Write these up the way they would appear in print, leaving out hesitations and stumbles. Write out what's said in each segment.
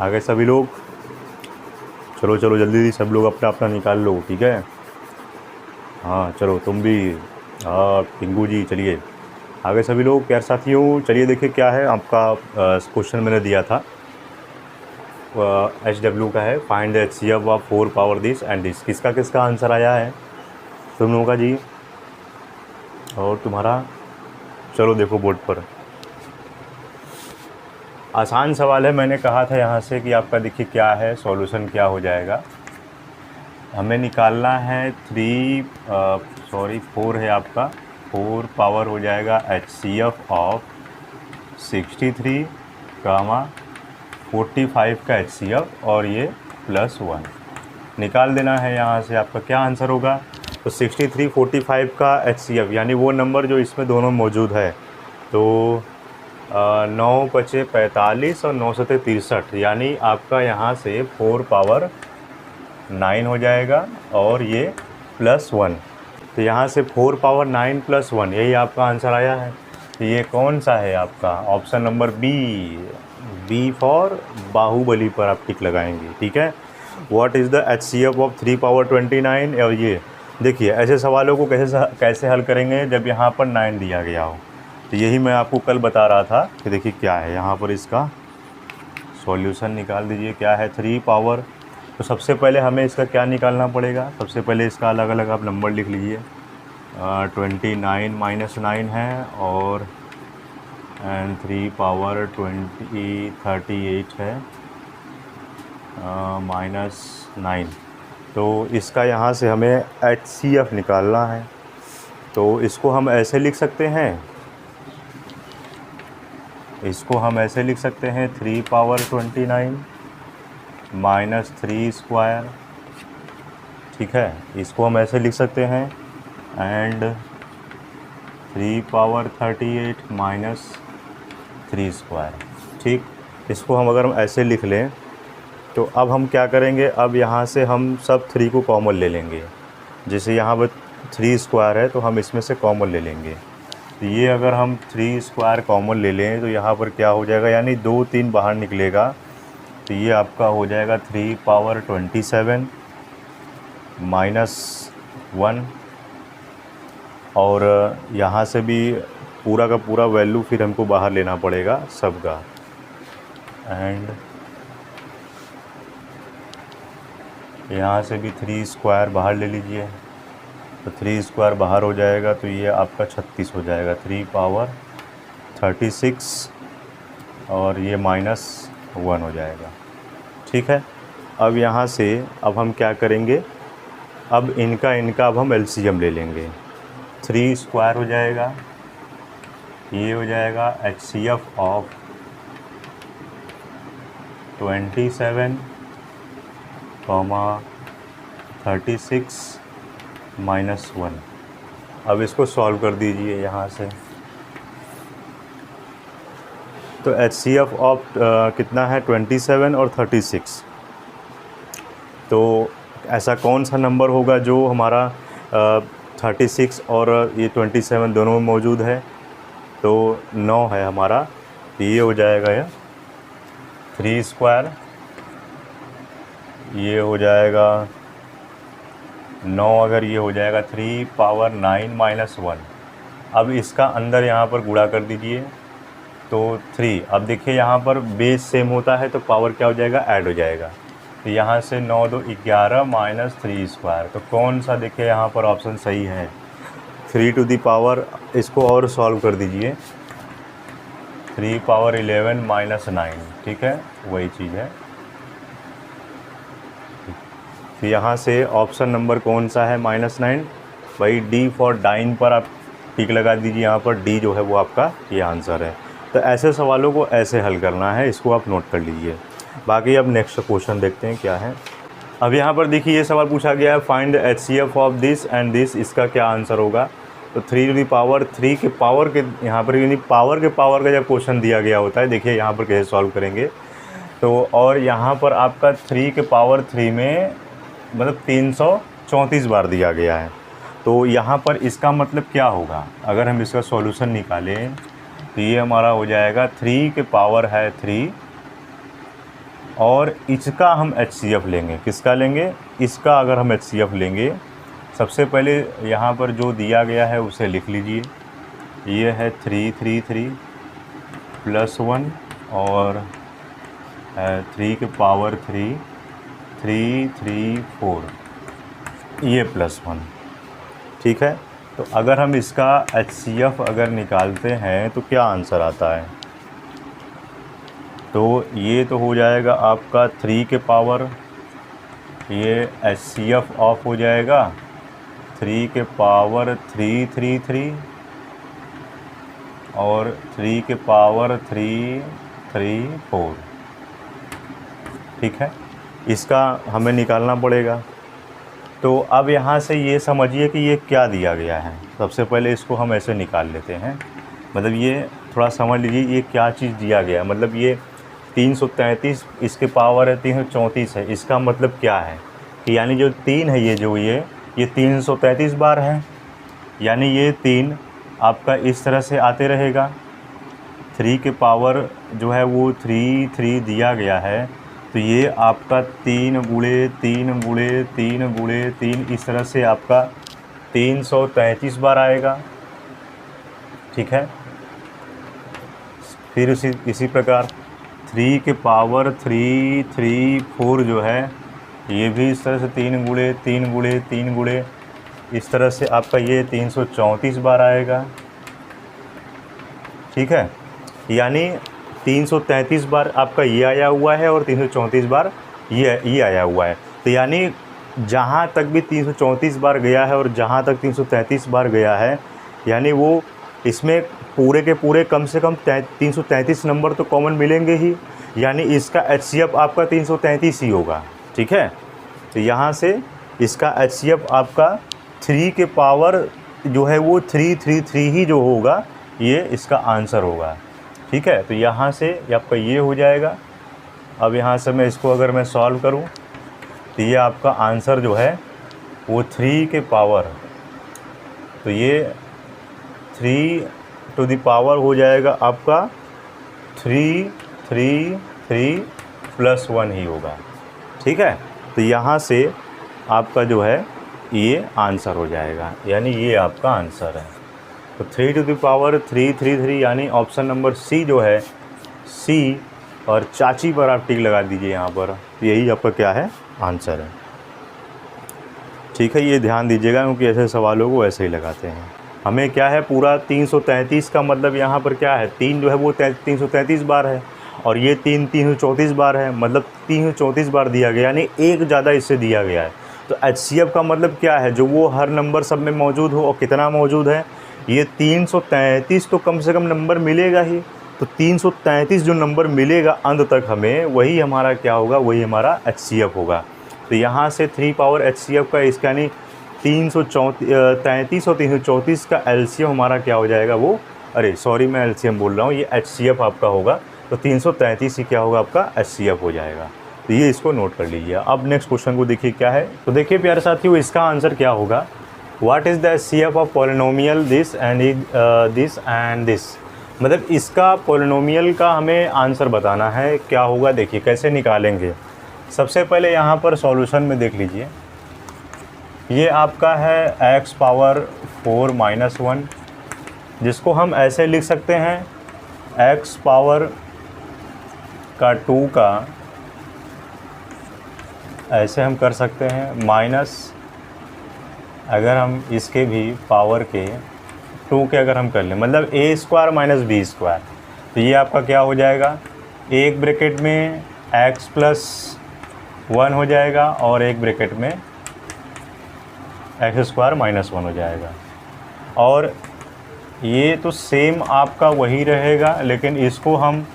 आ गए सभी लोग? चलो चलो जल्दी सब लोग अपना अपना निकाल लो, ठीक है। हाँ चलो तुम भी। हाँ टिंकू जी चलिए। आ गए सभी लोग? यार साथियों चलिए देखिए क्या है आपका क्वेश्चन मैंने दिया था। HW का है, find the HCF of 4 power this and this. किसका किसका आंसर आया है? तुम लोगों का जी और तुम्हारा। चलो देखो बोर्ड पर। आसान सवाल है, मैंने कहा था यहाँ से कि आपका देखिए क्या है सॉल्यूशन क्या हो जाएगा। हमें निकालना है 4 है आपका। 4 पावर हो जाएगा HCF ऑफ 63 कामा 45 का HCF और ये +1 निकाल देना है। यहाँ से आपका क्या आंसर होगा? तो 63 45 का HCF यानी वो नंबर जो इसमें दोनों मौजूद है। तो 9 × 45 और 9 × 63 यानी आपका यहाँ से 4 पावर 9 हो जाएगा और ये +1। तो यहाँ से 4 पावर 9 +1 यही आपका आंसर आया है। तो ये कौन सा है आपका? Option number B for Baahubali पर आप टिक लगाएंगे, ठीक है। What is the HCF of 3 power 29? और ये देखिए ऐसे सवालों को कैसे हल करेंगे जब यहाँ पर 9 दिया गया हो। तो यही मैं आपको कल बता रहा था कि देखिए क्या है यहाँ पर, इसका सॉल्यूशन निकाल दीजिए। क्या है 3 पावर। तो सबसे पहले हमें इसका क्या निकालना पड़ेगा? सबसे पहले इसका अलग अलग आप नंबर लिख लीजिए। 29 - 9 है और 3 पावर 38 है -9। तो इसका यहाँ से हमें HCF निकालना है। तो इसको हम ऐसे लिख सकते हैं, इसको हम ऐसे लिख सकते हैं 3 पावर 29 -3 स्क्वायर, ठीक है। इसको हम ऐसे लिख सकते हैं एंड 3 पावर 38 -3 स्क्वायर, ठीक। इसको हम अगर हम ऐसे लिख लें तो अब हम क्या करेंगे? अब यहाँ से हम सब 3 को कॉमन ले लेंगे। जैसे यहाँ पर 3 स्क्वायर है तो हम इसमें से कॉमन ले लेंगे। तो ये अगर हम 3 स्क्वायर कॉमन ले लें तो यहाँ पर क्या हो जाएगा, यानी 2 3 बाहर निकलेगा। तो ये आपका हो जाएगा 3 पावर 27 -1 और यहाँ से भी पूरा का पूरा वैल्यू फिर हमको बाहर लेना पड़ेगा सबका। एंड यहाँ से भी 3 स्क्वायर बाहर ले लीजिए। तो 3 स्क्वायर बाहर हो जाएगा तो ये आपका 36 हो जाएगा। 3 पावर 36 और ये -1 हो जाएगा, ठीक है। अब यहाँ से अब हम क्या करेंगे? अब इनका अब हम LCM ले लेंगे। 3 स्क्वायर हो जाएगा, ये हो जाएगा HCF ऑफ 27 36 -1। अब इसको सॉल्व कर दीजिए यहाँ से। तो HCF ऑफ कितना है? 27 और 36। तो ऐसा कौन सा नंबर होगा जो हमारा 36 और ये 27 दोनों में मौजूद है? तो 9 है हमारा। ये हो जाएगा ये 3 स्क्वायर, ये हो जाएगा 9, अगर ये हो जाएगा 3 पावर 9 -1। अब इसका अंदर यहाँ पर गुणा कर दीजिए तो 3। अब देखिए यहाँ पर बेस सेम होता है तो पावर क्या हो जाएगा? ऐड हो जाएगा। तो यहाँ से 9 2 11 -3 स्क्वायर। तो कौन सा देखिए यहाँ पर ऑप्शन सही है? 3 टू दी पावर, इसको और सॉल्व कर दीजिए। 3 पावर 11 -9, ठीक है, वही चीज़ है। तो यहाँ से ऑप्शन नंबर कौन सा है? -9। भाई D फॉर डाइन पर आप टिक लगा दीजिए। यहाँ पर D जो है वो आपका ये आंसर है। तो ऐसे सवालों को ऐसे हल करना है, इसको आप नोट कर लीजिए। बाकी अब नेक्स्ट क्वेश्चन देखते हैं क्या है। अब यहाँ पर देखिए ये सवाल पूछा गया है, find the HCF of this and this. इसका क्या आंसर होगा? तो 3 टू दी पावर 3 के पावर के यहाँ पर यानी पावर का जब क्वेश्चन दिया गया होता है, देखिए यहाँ पर कैसे सॉल्व करेंगे। तो और यहाँ पर आपका 3 के पावर 3 में मतलब 334 बार दिया गया है। तो यहाँ पर इसका मतलब क्या होगा? अगर हम इसका सॉल्यूशन निकालें तो ये हमारा हो जाएगा 3 के पावर है 3 और इसका हम HCF लेंगे। किसका लेंगे? इसका अगर हम HCF लेंगे, सबसे पहले यहाँ पर जो दिया गया है उसे लिख लीजिए। ये है 333 + 1 और 3 के पावर 3 334 ये +1, ठीक है। तो अगर हम इसका HCF अगर निकालते हैं तो क्या आंसर आता है? तो ये तो हो जाएगा आपका 3 के पावर, ये HCF ऑफ हो जाएगा 3 के पावर 333 और 3 के पावर 334, ठीक है। इसका हमें निकालना पड़ेगा। तो अब यहाँ से ये समझिए कि ये क्या दिया गया है। सबसे पहले इसको हम ऐसे निकाल लेते हैं, मतलब ये थोड़ा समझ लीजिए ये क्या चीज़ दिया गया है। मतलब ये 333 इसके पावर है 334 है, इसका मतलब क्या है कि यानी जो 3 है ये 333 बार है, यानी ये 3 आपका इस तरह से आते रहेगा। 3 के पावर जो है वो 3 दिया गया है, तो ये आपका 3 गुणे 3 गुणे 3 गुणे 3 इस तरह से आपका 333 बार आएगा, ठीक है। फिर इसी प्रकार 3 के पावर 334 जो है ये भी इस तरह से 3 गुणे 3 गुणे 3 गुणे इस तरह से आपका ये 334 बार आएगा, ठीक है। यानी 333 बार आपका ये आया हुआ है और 334 बार ये आया हुआ है। तो यानी जहाँ तक भी 334 बार गया है और जहाँ तक 333 बार गया है, यानी वो इसमें पूरे के पूरे कम से कम 333 नंबर तो कॉमन मिलेंगे ही, यानी इसका HCF आपका 333 ही होगा, ठीक है। तो यहाँ से इसका HCF आपका 3 के पावर जो है वो 333 ही जो होगा, ये इसका आंसर होगा, ठीक है। तो यहाँ से आपका ये हो जाएगा। अब यहाँ से मैं इसको अगर मैं सॉल्व करूँ तो ये आपका आंसर जो है वो 3 के पावर, तो ये 3 टू द पावर हो जाएगा आपका 333 + 1 ही होगा, ठीक है। तो यहाँ से आपका जो है ये आंसर हो जाएगा, यानी ये आपका आंसर है। तो 3 टू द पावर 333 यानी ऑप्शन नंबर सी जो है, सी और चाची पर आप टिक लगा दीजिए यहाँ पर, तो यही आपका क्या है? आंसर है, ठीक है। ये ध्यान दीजिएगा क्योंकि ऐसे सवालों को ऐसे ही लगाते हैं। हमें क्या है पूरा 333 का मतलब यहाँ पर क्या है, 3 जो है वो 333 बार है और ये 334 बार है, मतलब 334 बार दिया गया, यानी एक ज़्यादा इससे दिया गया है। तो HCF का मतलब क्या है? जो वो हर नंबर सब में मौजूद हो, और कितना मौजूद है? ये 333 तो कम से कम नंबर मिलेगा ही। तो 333 जो नंबर मिलेगा अंत तक हमें, वही हमारा क्या होगा? वही हमारा HCF होगा। तो यहाँ से 3 पावर HCF का इसका यानी 333 और 334 का LCM हमारा क्या हो जाएगा? वो मैं LCM बोल रहा हूँ, ये HCF आपका होगा। तो 333 ही क्या होगा? आपका HCF हो जाएगा। तो ये इसको नोट कर लीजिए। अब नेक्स्ट क्वेश्चन को देखिए क्या है। तो देखिए प्यारे साथियों, इसका आंसर क्या होगा? What is the HCF of polynomial this and this. मतलब इसका पॉलिनोमियल का हमें आंसर बताना है, क्या होगा? देखिए कैसे निकालेंगे। सबसे पहले यहाँ पर सॉल्यूशन में देख लीजिए, ये आपका है x पावर 4 - 1, जिसको हम ऐसे लिख सकते हैं x पावर का 2 का ऐसे हम कर सकते हैं माइनस, अगर हम इसके भी पावर के 2 के अगर हम कर लें, मतलब a² - b²। तो ये आपका क्या हो जाएगा? एक ब्रैकेट में x + 1 हो जाएगा और एक ब्रैकेट में x² - 1 हो जाएगा। और ये तो सेम आपका वही रहेगा, लेकिन इसको हम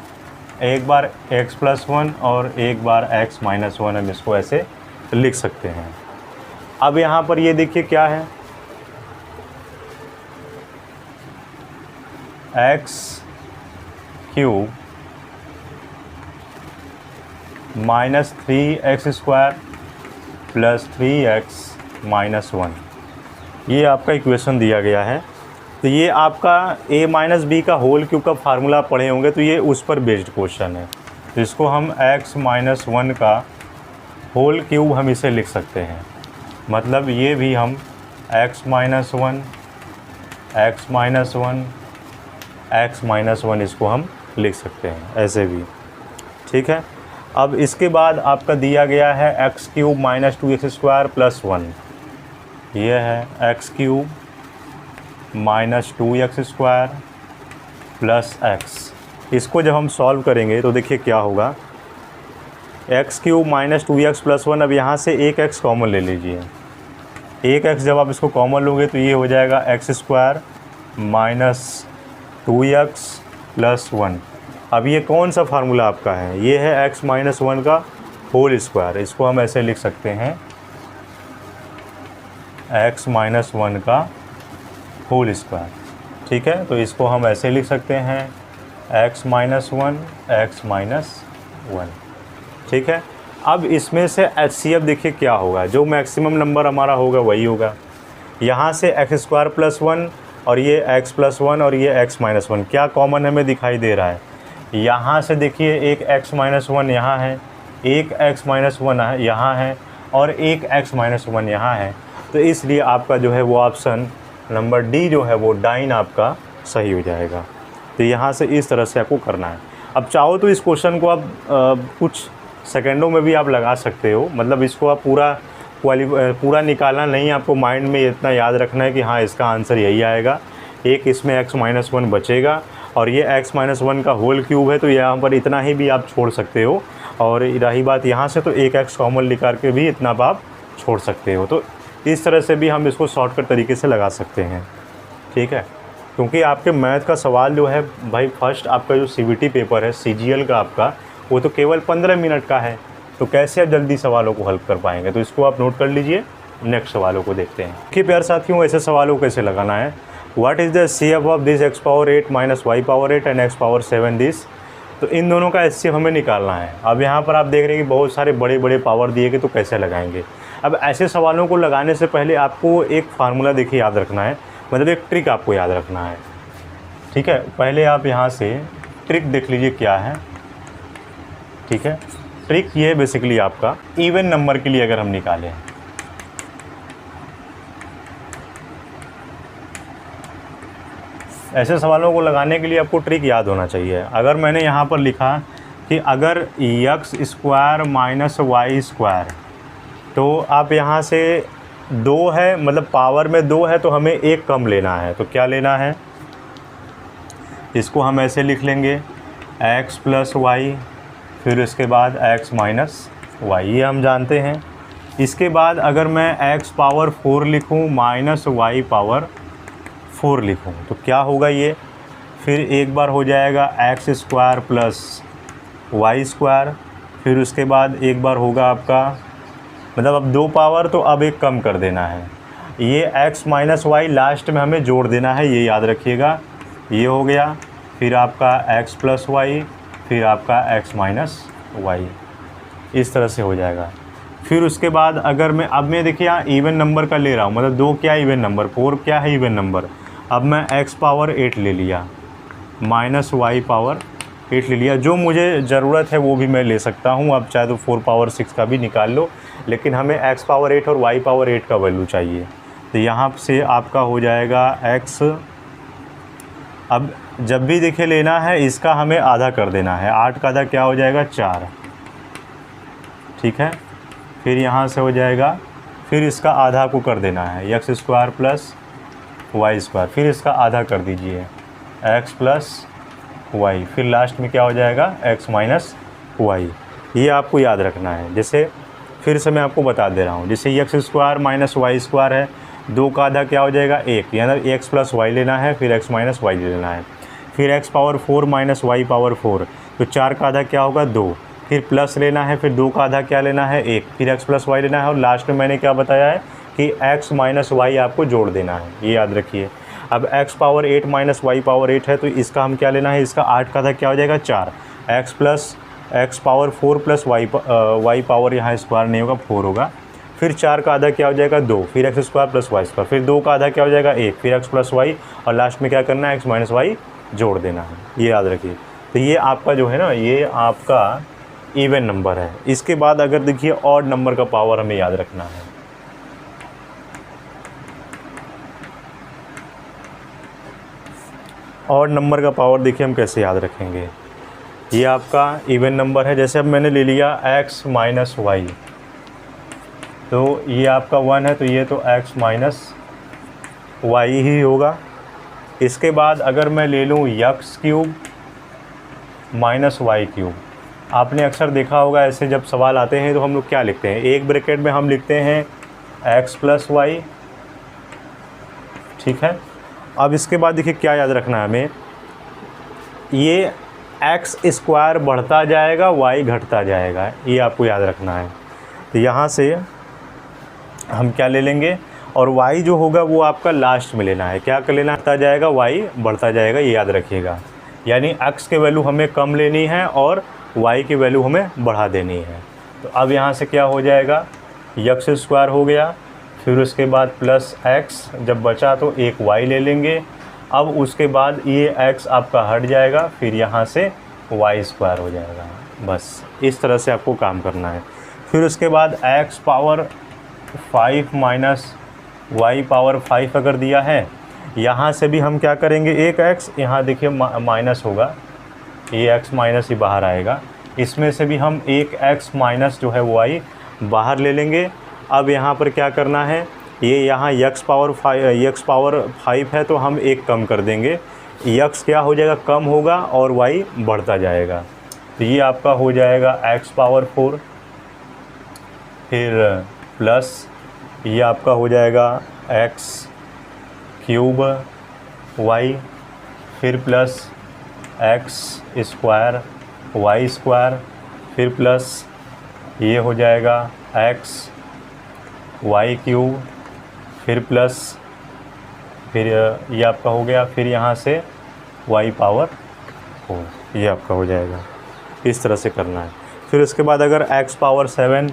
एक बार x + 1 और एक बार x - 1 हम इसको ऐसे लिख सकते हैं। अब यहाँ पर ये देखिए क्या है, x³ - 3x² + 3x - 1, ये आपका इक्वेशन दिया गया है। तो ये आपका a - b का होल क्यूब का फार्मूला पढ़े होंगे, तो ये उस पर बेस्ड क्वेश्चन है। तो इसको हम x माइनस 1 का होल क्यूब हम इसे लिख सकते हैं। मतलब ये भी हम x minus 1 x minus 1 x minus 1 इसको हम लिख सकते हैं ऐसे भी, ठीक है। अब इसके बाद आपका दिया गया है x cube minus 2x square plus 1, ये है x cube minus 2x square plus x। इसको जब हम सॉल्व करेंगे तो देखिए क्या होगा, x cube minus 2x plus 1, अब यहाँ से एक x कॉमन ले लीजिए। एक x जब आप इसको कॉमन लोगे तो ये हो जाएगा x square minus 2x plus 1। अब ये कौन सा फार्मूला आपका है, ये है x माइनस 1 का होल स्क्वायर। इसको हम ऐसे लिख सकते हैं x माइनस 1 का होल स्क्वायर, ठीक है। तो इसको हम ऐसे लिख सकते हैं x माइनस 1 x माइनस 1, ठीक है। अब इसमें से HCF देखिए क्या होगा, जो मैक्सिमम नंबर हमारा होगा वही होगा। यहाँ से एक्स स्क्वायर प्लस 1 और ये x प्लस 1 और ये x माइनस 1 क्या कॉमन हमें दिखाई दे रहा है। यहाँ से देखिए एक x माइनस 1 यहाँ है, एक x माइनस 1 यहाँ है और एक x माइनस 1 यहाँ है। तो इसलिए आपका जो है वो ऑप्शन नंबर डी जो है वो डाइन आपका सही हो जाएगा। तो यहाँ से इस तरह से आपको करना है। अब चाहो तो इस क्वेश्चन को आप कुछ सेकंडों में भी आप लगा सकते हो, मतलब इसको आप पूरा निकालना नहीं, आपको माइंड में इतना याद रखना है कि हाँ इसका आंसर यही आएगा। एक इसमें x माइनस 1 बचेगा और ये x माइनस 1 का होल क्यूब है, तो यहाँ पर इतना ही भी आप छोड़ सकते हो। और रही बात यहाँ से, तो एक x कॉमन निकाल के भी इतना आप छोड़ सकते हो। तो इस तरह से भी हम इसको शॉर्टकट तरीके से लगा सकते हैं, ठीक है। क्योंकि आपके मैथ का सवाल जो है भाई, फर्स्ट आपका जो CBT पेपर है CGL का आपका, वो तो केवल 15 मिनट का है। तो कैसे आप जल्दी सवालों को हल कर पाएंगे, तो इसको आप नोट कर लीजिए। नेक्स्ट सवालों को देखते हैं कि प्यार साथियों ऐसे सवालों को कैसे लगाना है। What is the CF of this x power 8 minus y power 8 and x power 7 this. तो इन दोनों का HCF हमें निकालना है। अब यहाँ पर आप देख रहे हैं कि बहुत सारे बड़े बड़े पावर दिए गए, तो कैसे लगाएंगे। अब ऐसे सवालों को लगाने से पहले आपको एक फार्मूला देखिए याद रखना है, मतलब एक ट्रिक आपको याद रखना है, ठीक है। पहले आप यहाँ से ट्रिक देख लीजिए क्या है, ठीक है। ट्रिक ये है बेसिकली आपका इवन नंबर के लिए अगर हम निकालें, ऐसे सवालों को लगाने के लिए आपको ट्रिक याद होना चाहिए। अगर मैंने यहाँ पर लिखा कि अगर x square minus y square, तो आप यहाँ से 2 है, मतलब पावर में 2 है, तो हमें एक कम लेना है। तो क्या लेना है, इसको हम ऐसे लिख लेंगे x प्लस वाई, फिर इसके बाद x माइनस वाई, ये हम जानते हैं। इसके बाद अगर मैं x पावर 4 लिखूँ माइनस y पावर 4 लिखूँ, तो क्या होगा ये, फिर एक बार हो जाएगा x square plus y square, फिर उसके बाद एक बार होगा आपका, मतलब अब 2 पावर, तो अब एक कम कर देना है। ये x माइनस वाई लास्ट में हमें जोड़ देना है, ये याद रखिएगा। ये हो गया, फिर आपका x प्लस वाई, फिर आपका x माइनस वाई, इस तरह से हो जाएगा। फिर उसके बाद अगर मैं देखिए यहाँ इवन नंबर का ले रहा हूँ, मतलब 2 क्या इवन नंबर, 4 क्या है इवन नंबर। अब मैं x पावर 8 ले लिया माइनस y पावर 8 ले लिया, जो मुझे ज़रूरत है वो भी मैं ले सकता हूँ। अब चाहे तो 4 पावर 6 का भी निकाल लो, लेकिन हमें x पावर 8 और y पावर 8 का वैल्यू चाहिए। तो यहाँ से आपका हो जाएगा x। अब जब भी देखिए लेना है, इसका हमें आधा कर देना है। 8 का आधा क्या हो जाएगा, 4, ठीक है। फिर यहाँ से हो जाएगा, फिर इसका आधा को कर देना है, x square plus y square, फिर इसका आधा कर दीजिए एक्स प्लस वाई, फिर लास्ट में क्या हो जाएगा, एक्स माइनस वाई। ये आपको याद रखना है। जैसे फिर से मैं आपको बता दे रहा हूँ, जैसे x square minus y square है, 2 का आधा क्या हो जाएगा, 1, यानी एक्स प्लस वाई लेना है, फिर एक्स माइनस वाई लेना है। फिर x power 4 minus y power 4, तो 4 का आधा क्या होगा, 2, फिर प्लस लेना है, फिर 2 का आधा क्या लेना है, 1, फिर x प्लस वाई लेना है, और लास्ट में मैंने क्या बताया है कि x माइनस वाई आपको जोड़ देना है, ये याद रखिए। अब x power 8 minus y power 8 है, तो इसका हम क्या लेना है, इसका 8 का आधा क्या हो जाएगा, 4, x plus x power 4 plus y power यहाँ स्क्वायर नहीं होगा, 4 होगा, फिर 4 का आधा क्या हो जाएगा, 2, फिर x square plus y square, फिर 2 का आधा क्या हो जाएगा, 1, फिर एक्स प्लस वाई, और लास्ट में क्या करना है, एक्स माइनस वाई जोड़ देना है, ये याद रखिए। तो ये आपका जो है ना, ये आपका इवन नंबर है। इसके बाद अगर देखिए ऑड नंबर का पावर हमें याद रखना है। ऑड नंबर का पावर देखिए हम कैसे याद रखेंगे। ये आपका इवन नंबर है, जैसे अब मैंने ले लिया x माइनस वाई, तो ये आपका 1 है, तो ये तो x माइनस वाई ही होगा। इसके बाद अगर मैं ले लूँ x cube minus y cube, आपने अक्सर देखा होगा ऐसे जब सवाल आते हैं तो हम लोग क्या लिखते हैं, एक ब्रैकेट में हम लिखते हैं x प्लस वाई, ठीक है। अब इसके बाद देखिए क्या याद रखना है हमें, ये एक्स स्क्वायर बढ़ता जाएगा, वाई घटता जाएगा, ये आपको याद रखना है। तो यहाँ से हम क्या ले लेंगे, और वाई जो होगा वो आपका लास्ट में लेना है। क्या कर लेना, बढ़ता जाएगा, वाई बढ़ता जाएगा, ये याद रखिएगा। यानी एक्स के वैल्यू हमें कम लेनी है और वाई की वैल्यू हमें बढ़ा देनी है। तो अब यहाँ से क्या हो जाएगा, एक्स स्क्वायर हो गया, फिर उसके बाद प्लस एक्स, जब बचा तो एक वाई ले लेंगे। अब उसके बाद ये x आपका हट जाएगा, फिर यहाँ से वाई स्क्वायर हो जाएगा। बस इस तरह से आपको काम करना है। फिर उसके बाद x power 5 minus y power 5 अगर दिया है, यहाँ से भी हम क्या करेंगे, एक x यहाँ देखिए माइनस होगा, ये x माइनस ही बाहर आएगा, इसमें से भी हम एक x माइनस जो है y बाहर ले लेंगे। अब यहाँ पर क्या करना है, ये यहाँ x पावर 5 है, तो हम एक कम कर देंगे, x क्या हो जाएगा, कम होगा और y बढ़ता जाएगा। तो ये आपका हो जाएगा x पावर 4, फिर प्लस ये आपका हो जाएगा x क्यूब y, फिर plus x square y square, फिर प्लस ये हो जाएगा x वाई क्यूब, फिर प्लस, फिर ये आपका हो गया, फिर यहाँ से y पावर 4, ये आपका हो जाएगा। इस तरह से करना है। फिर उसके बाद अगर x पावर 7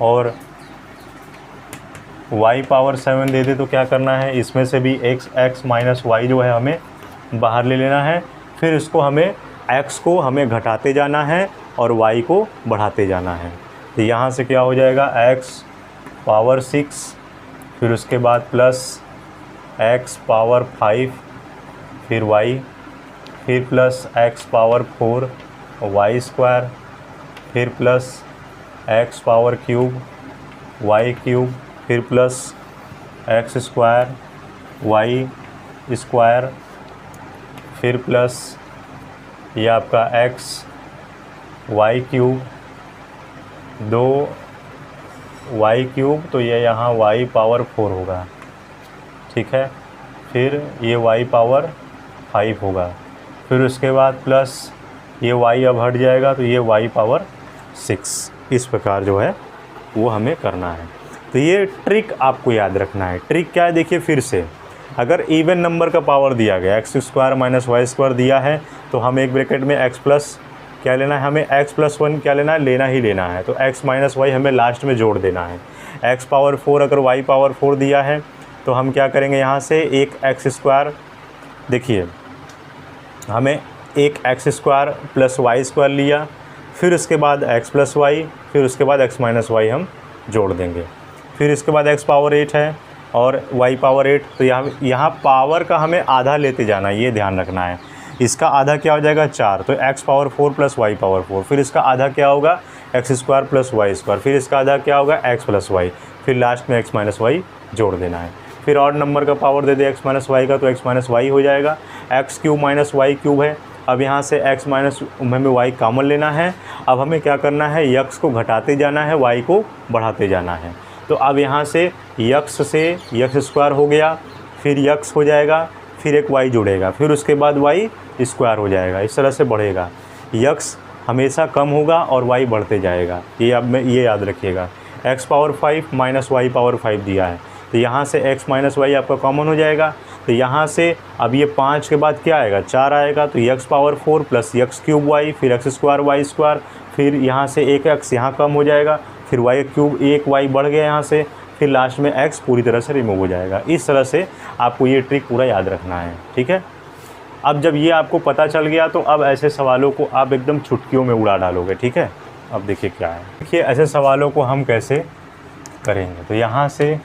और y पावर 7 दे दे तो क्या करना है, इसमें से भी x माइनस वाई जो है हमें बाहर ले लेना है। फिर इसको हमें x को हमें घटाते जाना है और y को बढ़ाते जाना है। तो यहाँ से क्या हो जाएगा, x पावर 6, फिर उसके बाद प्लस x पावर 5, फिर y, फिर plus x power 4 y square, फिर plus x power cube y cube, फिर plus x square y square, फिर प्लस ये आपका x y cube, 2 y cube, तो ये यहाँ y पावर 4 होगा, ठीक है। फिर ये y पावर 5 होगा, फिर उसके बाद प्लस ये y अब हट जाएगा, तो ये y पावर 6। इस प्रकार जो है वो हमें करना है। तो ये ट्रिक आपको याद रखना है। ट्रिक क्या है, देखिए फिर से, अगर इवन नंबर का पावर दिया गया x square minus y square दिया है, तो हम एक ब्रैकेट में x प्लस क्या लेना है, हमें x प्लस 1 क्या लेना है, लेना ही लेना है। तो x माइनस वाई हमें लास्ट में जोड़ देना है। x पावर 4 अगर y पावर 4 दिया है तो हम क्या करेंगे, यहाँ से एक x स्क्वायर, देखिए हमें एक x square plus y square लिया, फिर उसके बाद x प्लस वाई, फिर उसके बाद x माइनस वाई हम जोड़ देंगे। फिर इसके बाद x पावर 8 है और y पावर 8, तो यहाँ पावर का हमें आधा लेते जाना है, ये ध्यान रखना है। इसका आधा क्या हो जाएगा, 4, तो x power 4 plus y power 4, फिर इसका आधा क्या होगा, x square plus y square, फिर इसका आधा क्या होगा, x प्लस वाई, फिर लास्ट में x माइनस वाई जोड़ देना है। फिर ऑड नंबर का पावर दे दे x माइनस वाई का, तो x माइनस वाई हो जाएगा। x cube minus y cube है, अब यहाँ से x माइनस हमें y कॉमन लेना है। अब हमें क्या करना है, x को घटाते जाना है, y को बढ़ाते जाना है। तो अब यहाँ से x से x स्क्वायर हो गया, फिर x हो जाएगा, फिर एक y जुड़ेगा, फिर उसके बाद y स्क्वायर हो जाएगा। इस तरह से बढ़ेगा, x हमेशा कम होगा और y बढ़ते जाएगा। ये अब में ये याद रखिएगा। x power 5 minus y power 5 दिया है, तो यहाँ से x माइनस वाई आपका कॉमन हो जाएगा। तो यहाँ से अब ये 5 के बाद क्या आएगा, 4 आएगा, तो x power 4 plus x cube y, फिर x स्क्वायर वाई स्क्वायर, फिर यहाँ से एक x यहाँ कम हो जाएगा, फिर y क्यूब, एक y बढ़ गया यहाँ से, फिर लास्ट में x पूरी तरह से रिमूव हो जाएगा। इस तरह से आपको ये ट्रिक पूरा याद रखना है, ठीक है। अब जब ये आपको पता चल गया तो अब ऐसे सवालों को आप एकदम चुटकियों में उड़ा डालोगे, ठीक है। अब देखिए क्या है, देखिए ऐसे सवालों को हम कैसे करेंगे। तो यहाँ से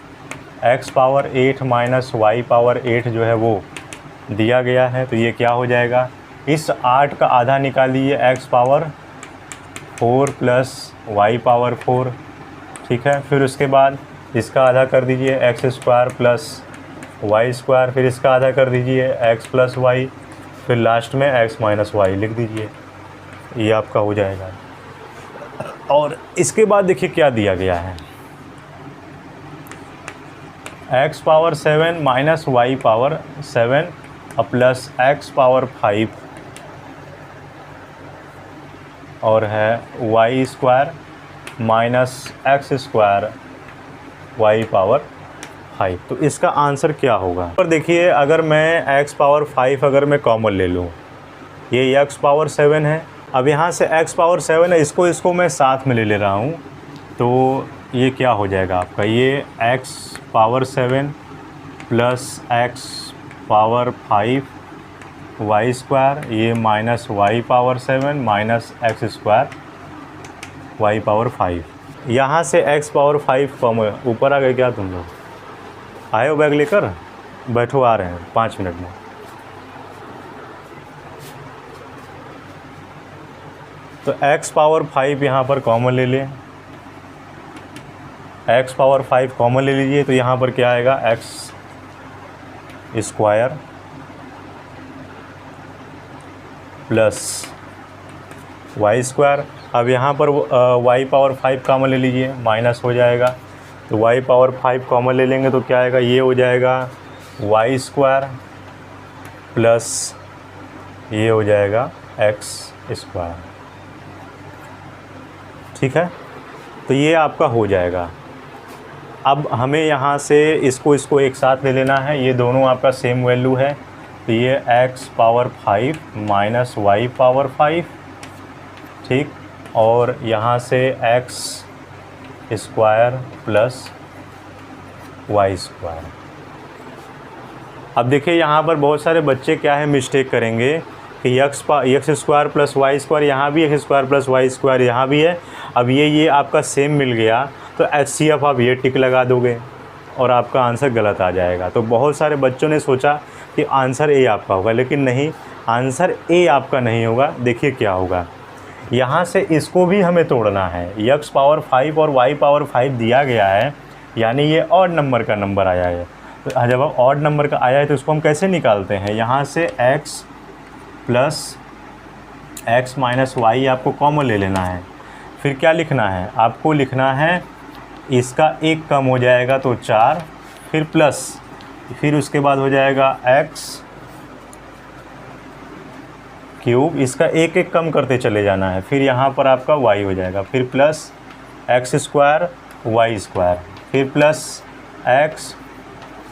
x power 8 minus y power 8 जो है वो दिया गया है, तो ये क्या हो जाएगा, इस 8 का आधा निकालिए x power 4 plus y power 4, ठीक है। फिर उसके बाद इसका आधा कर दीजिए x square plus y square, फिर इसका आधा कर दीजिए x प्लस वाई, फिर लास्ट में x माइनस वाई लिख दीजिए, ये आपका हो जाएगा। और इसके बाद देखिए क्या दिया गया है, x power 7 minus y power 7 plus x power 5 और है y square minus x square y power 5। तो इसका आंसर क्या होगा। और देखिए अगर मैं x पावर 5 अगर मैं कॉमन ले लूँ, ये x पावर 7 है, अब यहाँ से x पावर 7 है, इसको मैं साथ में ले रहा हूँ, तो ये क्या हो जाएगा आपका, ये x power 7 plus x power 5 y square, ये minus y power 7 minus x square y power 5। यहाँ से x पावर 5 कम ऊपर आ गए क्या तुम लोग, आए हो बैग लेकर, बैठो, आ रहे हैं 5 मिनट में। तो x पावर 5 यहाँ पर कॉमन ले लें, x पावर 5 कॉमन ले लीजिए, तो यहाँ पर क्या आएगा, x square plus y square. अब यहाँ पर y पावर 5 कॉमन ले लीजिए, माइनस हो जाएगा, तो y पावर 5 कॉमन ले लेंगे तो क्या आएगा, ये हो जाएगा वाई स्क्वायर प्लस ये हो जाएगा x स्क्वायर, ठीक है। तो ये आपका हो जाएगा। अब हमें यहाँ से इसको एक साथ ले लेना है, ये दोनों आपका सेम वैल्यू है, तो ये x power 5 minus y power 5, ठीक, और यहाँ से x square plus y square. अब देखिए यहाँ पर बहुत सारे बच्चे क्या है मिस्टेक करेंगे कि x square plus y square, यहाँ भी x square plus y square यहाँ भी है। अब ये आपका सेम मिल गया तो HCF आप ये टिक लगा दोगे और आपका आंसर गलत आ जाएगा। तो बहुत सारे बच्चों ने सोचा कि आंसर ए आपका होगा, लेकिन नहीं, आंसर ए आपका नहीं होगा। देखिए क्या होगा, यहाँ से इसको भी हमें तोड़ना है, x पावर 5 और y पावर 5 दिया गया है, यानी ये ऑड नंबर का नंबर आया है। तो जब अब ऑड नंबर का आया है तो इसको हम कैसे निकालते हैं, यहाँ से x plus x minus y आपको कॉमन ले लेना है। फिर क्या लिखना है, आपको लिखना है इसका एक कम हो जाएगा तो 4, फिर प्लस, फिर उसके बाद हो जाएगा x क्यूब, इसका एक कम करते चले जाना है, फिर यहाँ पर आपका y हो जाएगा, फिर plus x square y square, फिर प्लस x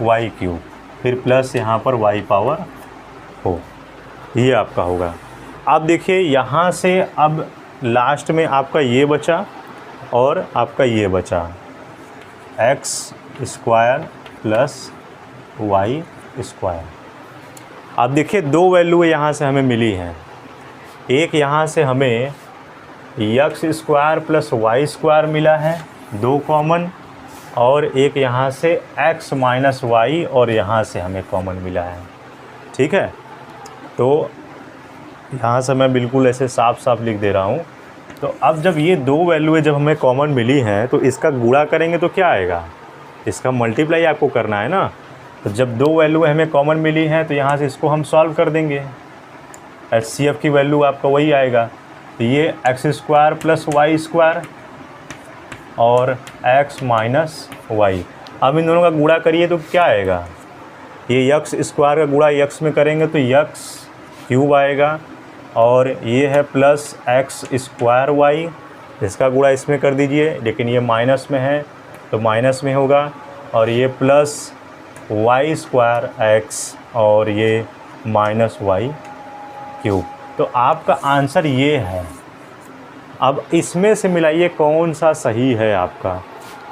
वाई क्यूब, फिर प्लस यहाँ पर y पावर 4, ये आपका होगा। अब देखिए यहाँ से अब लास्ट में आपका ये बचा और आपका ये बचा, x square plus y square. अब देखिए दो वैल्यू यहाँ से हमें मिली हैं, एक यहाँ से हमें x square plus y square मिला है, दो कॉमन, और एक यहाँ से x माइनस वाई और यहाँ से हमें कॉमन मिला है, ठीक है। तो यहाँ से मैं बिल्कुल ऐसे साफ साफ लिख दे रहा हूँ। तो अब जब ये दो वैल्यू जब हमें कॉमन मिली हैं तो इसका गुणा करेंगे तो क्या आएगा, इसका मल्टीप्लाई आपको करना है ना। तो जब दो वैल्यू हमें कॉमन मिली हैं तो यहाँ से इसको हम सॉल्व कर देंगे, HCF की वैल्यू आपका वही आएगा। तो ये x square plus y square और x माइनस वाई। अब इन दोनों का गुणा करिए तो क्या आएगा, ये x स्क्वायर का गुणा x में करेंगे तो x क्यूब आएगा, और ये है प्लस एक्स स्क्वायर वाई, इसका गुणा इसमें कर दीजिए, लेकिन ये माइनस में है तो माइनस में होगा, और ये प्लस वाई स्क्वायर एक्स और ये माइनस वाई क्यूब। तो आपका आंसर ये है। अब इसमें से मिलाइए कौन सा सही है आपका,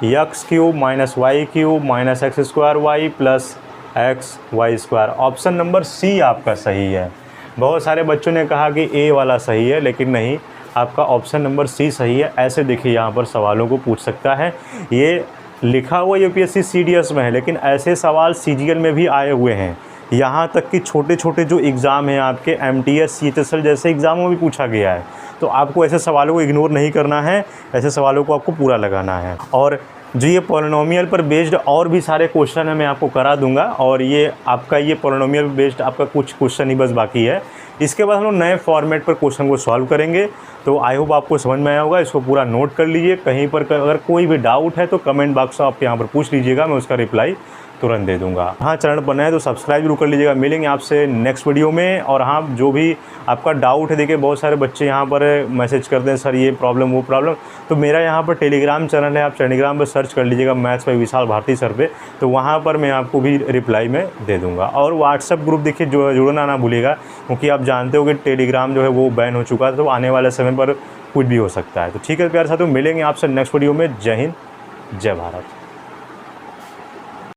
x cube minus y cube minus x square y plus x y square. Option number C आपका सही है। बहुत सारे बच्चों ने कहा कि ए वाला सही है, लेकिन नहीं, आपका ऑप्शन नंबर सी सही है। ऐसे देखिए यहाँ पर सवालों को पूछ सकता है। ये लिखा हुआ यूपीएससी सीडीएस में है, लेकिन ऐसे सवाल सीजीएल में भी आए हुए हैं। यहाँ तक कि छोटे छोटे जो एग्ज़ाम हैं आपके एमटीएस सीएचएसएल जैसे एग्ज़ामों में भी पूछा गया है। तो आपको ऐसे सवालों को इग्नोर नहीं करना है, ऐसे सवालों को आपको पूरा लगाना है। और जो ये पॉलिनोमियल पर बेस्ड और भी सारे क्वेश्चन है मैं आपको करा दूंगा, और ये आपका ये पॉलिनोमियल बेस्ड आपका कुछ क्वेश्चन ही बस बाकी है। इसके बाद हम लोग नए फॉर्मेट पर क्वेश्चन को सॉल्व करेंगे। तो आई होप आपको समझ में आया होगा। इसको पूरा नोट कर लीजिए। कहीं पर अगर कोई भी डाउट है तो कमेंट बॉक्स में आप यहाँ पर पूछ लीजिएगा, मैं उसका रिप्लाई तुरंत दे दूंगा। हाँ, चैनल पर नए तो सब्सक्राइब जरूर कर लीजिएगा। मिलेंगे आपसे नेक्स्ट वीडियो में। और हाँ, जो भी आपका डाउट है, देखिए बहुत सारे बच्चे यहाँ पर मैसेज करते हैं, सर ये प्रॉब्लम वो प्रॉब्लम। तो मेरा यहाँ पर टेलीग्राम चैनल है, आप टेलीग्राम पर सर्च कर लीजिएगा maths by Vishal Bharati sir पे, तो वहाँ पर मैं आपको भी रिप्लाई में दे दूँगा। और व्हाट्सअप ग्रुप देखिए जुड़ना ना भूलिएगा, क्योंकि आप जानते हो कि टेलीग्राम जो है वो बैन हो चुका है, तो आने वाले समय पर कुछ भी हो सकता है। तो ठीक है प्यारे साथियों, मिलेंगे आपसे नेक्स्ट वीडियो में। जय हिंद, जय भारत।